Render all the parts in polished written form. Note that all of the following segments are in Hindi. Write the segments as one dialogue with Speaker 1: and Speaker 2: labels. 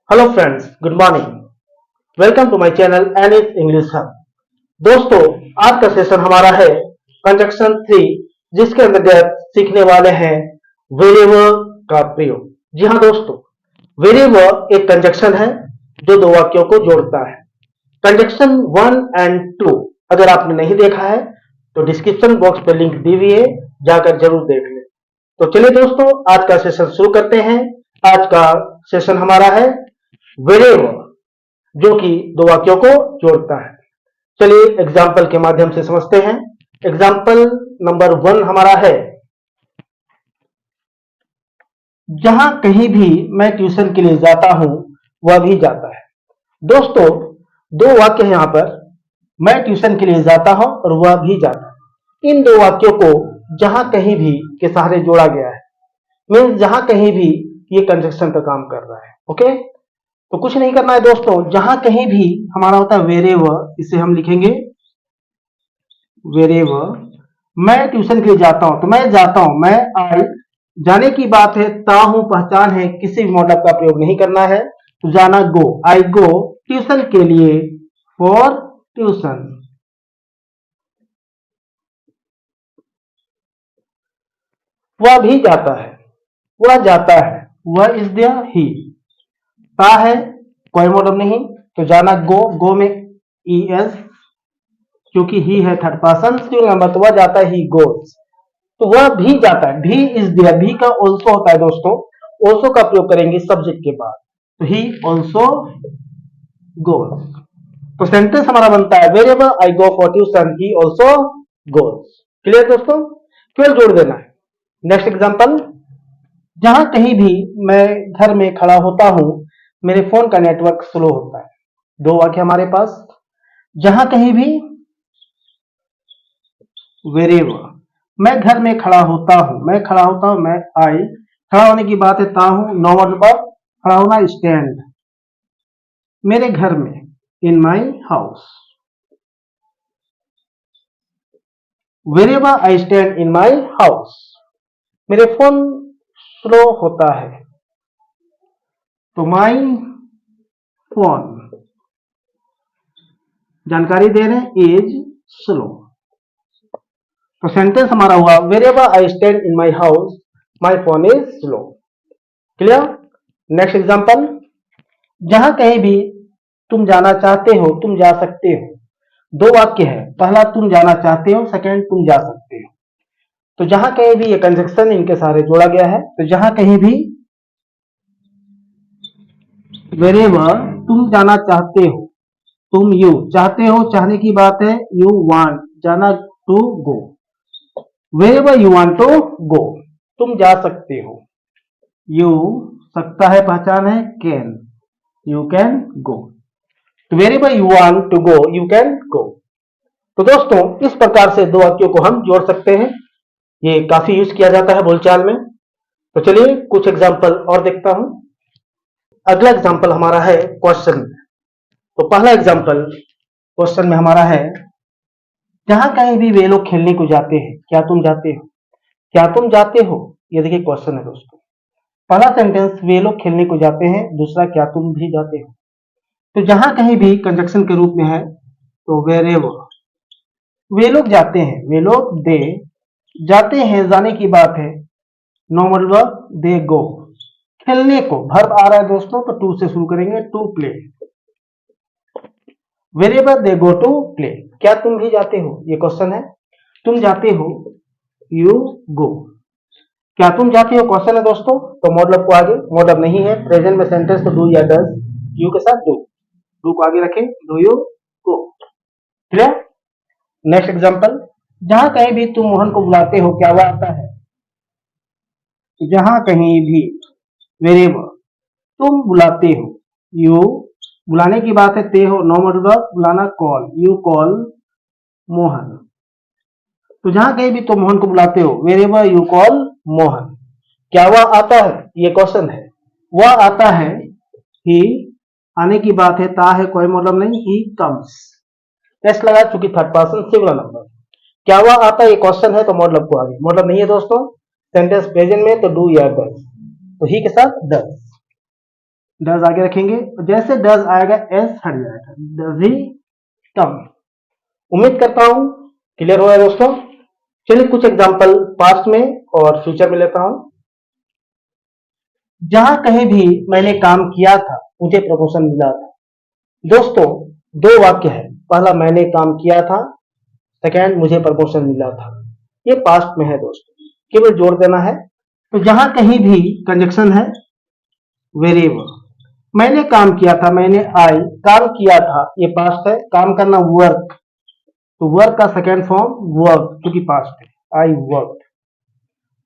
Speaker 1: Hello friends, good morning. Welcome to my channel Anis English hub. दोस्तों, आज का सेशन हमारा है कंजक्शन 3, जिसके अंतर्गत सीखने वाले हैं वेरिएबल का प्रयोग। जी हाँ दोस्तों, वेरिएबल एक कंजक्शन है जो दो वाक्यों को जोड़ता है। कंजक्शन 1 एंड 2 अगर आपने नहीं देखा है तो डिस्क्रिप्शन बॉक्स पर लिंक दी हुई है, जाकर जरूर देख लें। तो चलिए दोस्तों, आज का सेशन शुरू करते हैं। आज का सेशन हमारा है वेरिएबल, जो कि दो वाक्यों को जोड़ता है। चलिए एग्जाम्पल के माध्यम से समझते हैं। एग्जाम्पल नंबर 1 हमारा है, जहां कहीं भी मैं ट्यूशन के लिए जाता हूं वह भी जाता है। दोस्तों, दो वाक्य है यहां पर, मैं ट्यूशन के लिए जाता हूं और वह भी जाता है। इन दो वाक्यों को जहां कहीं भी के सहारे जोड़ा गया है, मीन्स जहां कहीं भी ये कंजक्शन का काम कर रहा है। ओके, तो कुछ नहीं करना है दोस्तों, जहां कहीं भी हमारा होता है वेरेवर, इसे हम लिखेंगे वेरेवर। मैं ट्यूशन के लिए जाता हूं तो मैं जाता हूं, मैं आई, जाने की बात है, ता हूं पहचान है, किसी भी मॉडल का प्रयोग नहीं करना है। तो जाना गो, आई गो ट्यूशन के लिए, फॉर ट्यूशन। वह भी जाता है, वह जाता है, वह इज देयर, ही। ता है, कोई मॉडल नहीं, तो जाना गो, गो में ई एस, क्योंकि ही है थर्ड पर्सन सिंगुलर नंबर, तो वह जाता है, ही गोज। तो वह भी जाता है, भी इज देयर, भी का ऑल्सो होता है दोस्तों, ऑल्सो का प्रयोग करेंगे सब्जेक्ट के बाद, तो ही ऑल्सो गोज। तो सेंटेंस हमारा बनता है, wherever I go for tuition he also goes. Clear दोस्तों, केवल जोड़ देना है। नेक्स्ट एग्जांपल, जहां कहीं भी मैं घर में खड़ा होता हूं मेरे फोन का नेटवर्क स्लो होता है। दो वाक्य हमारे पास, जहां कहीं भी वेरेवर, मैं घर में खड़ा होता हूं, मैं खड़ा होता हूं, मैं आई, खड़ा होने की बात है, ता हूं, नॉर्मल पर खड़ा होना, स्टैंड, मेरे घर में, in my house. Wherever I stand in my house. मेरे फोन स्लो होता है, तो माई फोन, जानकारी दे रहे हैं, इज स्लो। तो सेंटेंस हमारा हुआ, wherever I stand in my house my phone is slow. Clear. Next example, जहां कहीं भी तुम जाना चाहते हो तुम जा सकते हो। दो वाक्य है, पहला तुम जाना चाहते हो, सेकंड तुम जा सकते हो। तो जहां कहीं भी ये कंजक्शन इनके सहारे जोड़ा गया है, तो जहां कहीं भी वेरेवर तुम जाना चाहते हो, तुम यू चाहते हो, चाहने की बात है, यू वांट, जाना to go, wherever you want to go, तुम जा सकते हो, यू सकता है पहचान है, कैन, यू कैन गो। तो wherever you want to go you can go. तो दोस्तों, इस प्रकार से दो वाक्यों को हम जोड़ सकते हैं। ये काफी यूज किया जाता है बोलचाल में। तो चलिए कुछ एग्जांपल और देखता हूं। अगला एग्जांपल हमारा है क्वेश्चन। तो पहला एग्जांपल क्वेश्चन में हमारा है, जहां कहीं भी वे लोग खेलने को जाते हैं क्या तुम जाते हो, क्या तुम जाते हो। ये देखिए क्वेश्चन है दोस्तों। पहला सेंटेंस, वे लोग खेलने को जाते हैं, दूसरा क्या तुम भी जाते हो। तो जहां कहीं भी कंजक्शन के रूप में है, तो वेरेवर, वे लोग जाते हैं, वे लोग, दे जाते हैं, जाने की बात है, नॉर्मल वर्ब, दे गो। खेलने को वर्ब आ रहा है दोस्तों, तो टू से शुरू करेंगे, to play. Wherever they go to play, क्या तुम भी जाते हो, ये क्वेश्चन है। तुम जाते हो, यू गो, क्या तुम जाते हो क्वेश्चन है दोस्तों। तो मॉडल को आगे, मॉडल नहीं है प्रेजेंट में सेंटेंस, तो डू या डज, यू के साथ डू को आगे रखें, do you go. Clear. Next example, जहां कहीं भी तुम मोहन को बुलाते हो क्या वह आता है। जहां कहीं भी, वेरेवर तुम बुलाते हो, यू बुलाने की बात है, ते हो, नॉर्मल वर्ब, बुलाना, कॉल, यू कॉल मोहन। तो जहां कहीं भी तुम मोहन को बुलाते हो, वेरेवर यू कॉल मोहन, क्या वह आता है, ये क्वेश्चन है। वह आता है, ही, आने की बात है, ता है, कोई मतलब नहीं, ही कम्स, टेस्ट लगा चूंकि थर्ड पर्सन सिंगुलर नंबर। क्या वह आता है, ये क्वेश्चन है, तो मॉडल को आगे, मॉडल नहीं है दोस्तों, सेंटेंस प्रेजेंट में, तो डू या डज, तो ही के साथ डज। डज आगे रखेंगे, जैसे डज आएगा एस हट जाएगा, डज ही कम। उम्मीद करता हूं क्लियर हुआ है दोस्तों। चलिए कुछ एग्जांपल पास्ट में और फ्यूचर में लेता हूं। जहां कहीं भी मैंने काम किया था मुझे प्रमोशन मिला था। दोस्तों दो वाक्य है, पहला मैंने काम किया था, सेकेंड मुझे प्रमोशन मिला था। ये पास्ट में है दोस्तों, केवल जोड़ देना है। तो जहां कहीं भी कंजक्शन है वेरेवर। मैंने काम किया था, मैंने आई काम किया था, ये पास्ट है। काम करना वर्क, तो वर्क का सेकेंड फॉर्म वर्क क्योंकि पास्ट है, आई वर्क।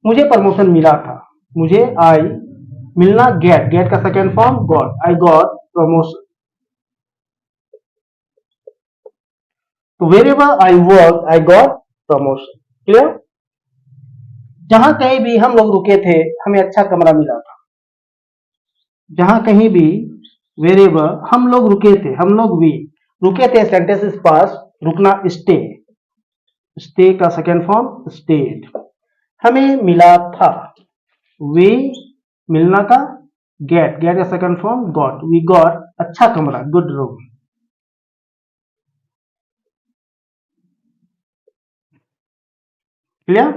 Speaker 1: मुझे प्रमोशन मिला था, मुझे आई मिलना गेट, गेट का second form got, I got promotion. तो wherever I work I got promotion. Clear. जहां कहीं भी हम लोग रुके थे हमें अच्छा कमरा मिला था। जहां कहीं भी वेरेवर हम लोग रुके थे, हम लोग भी रुके थे, सेंटेंस इज पास्ट, रुकना स्टे, स्टे का सेकेंड फॉर्म स्टेड। हमें मिला था, वी मिलना का गेट, गेट का second form got, we got अच्छा कमरा, गुड रूम। क्लियर।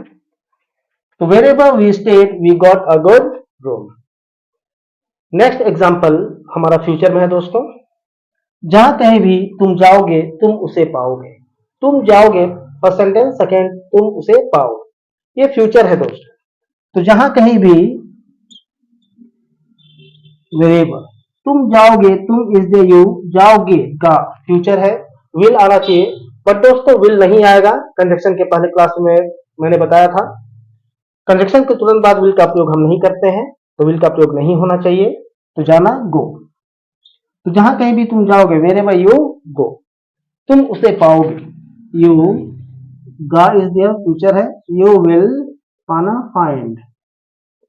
Speaker 1: तो wherever we stayed we got a good room. Next example हमारा फ्यूचर में है दोस्तों। जहां कहीं भी तुम जाओगे तुम उसे पाओगे। तुम जाओगे फर्स्ट सेंटेंस, सेकेंड तुम उसे पाओगे, ये फ्यूचर है दोस्तों। तो जहां कहीं भी वेरेवर तुम जाओगे, तुम इज दे यू जाओगे का फ्यूचर है। विल आना चाहिए बट दोस्तों विल नहीं आएगा। कंजक्शन के पहले क्लास में मैंने बताया था कंजक्शन के तुरंत बाद विल का प्रयोग हम नहीं करते हैं, तो विल का प्रयोग नहीं होना चाहिए। तो जाना गो। तो जहां कहीं भी तुम जाओगे वेरेवर यू गो, तुम उसे पाओगे, यू गा इज देयर फ्यूचर है, यू विल पाना फाइंड,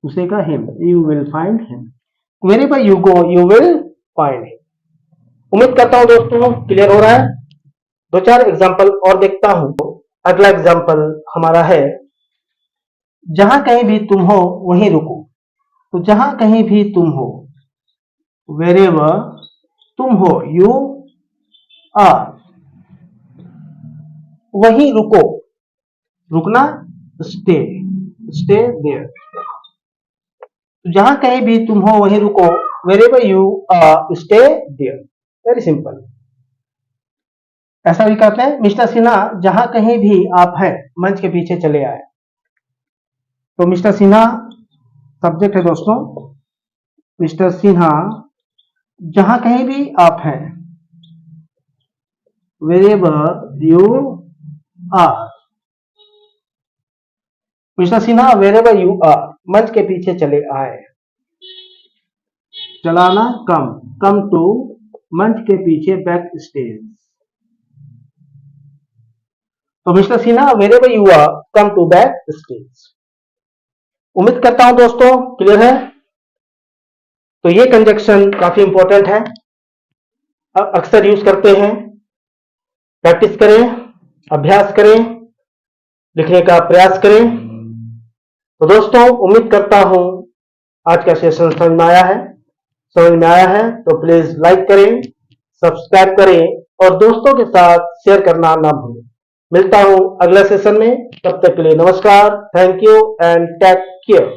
Speaker 1: उसे का him, you will find him. Wherever you go you will find him. उम्मीद करता हूं दोस्तों क्लियर हो रहा है। दो चार एग्जांपल और देखता हूं। अगला एग्जांपल हमारा है जहां कहीं भी तुम हो वहीं रुको। तो जहां कहीं भी तुम हो, वेरेवर तुम हो, यू आर, वहीं रुको, रुकना स्टे, स्टे देयर। तो जहां कहीं भी तुम हो वहीं रुको, wherever you are stay there. Very simple. ऐसा भी कहते हैं मिस्टर सिन्हा जहां कहीं भी आप हैं मंच के पीछे चले आए। तो मिस्टर सिन्हा सब्जेक्ट है दोस्तों, मिस्टर सिन्हा जहां कहीं भी आप हैं, wherever you are, mister Sinha wherever you are मंच के पीछे चले आए। चलाना कम, कम टू मंच के पीछे बैक स्टेज। तो mister Sinha wherever you are come to back stage. उम्मीद करता हूं दोस्तों क्लियर है। तो ये कंजक्शन काफी इंपॉर्टेंट है, अक्सर यूज करते हैं। प्रैक्टिस करें, अभ्यास करें, लिखने का प्रयास करें। तो दोस्तों उम्मीद करता हूं आज का सेशन समझ में आया है। समझ में आया है तो प्लीज लाइक करें, सब्सक्राइब करें और दोस्तों के साथ शेयर करना ना भूलें। मिलता हूं अगले सेशन में, तब तक के लिए नमस्कार, thank you and take care.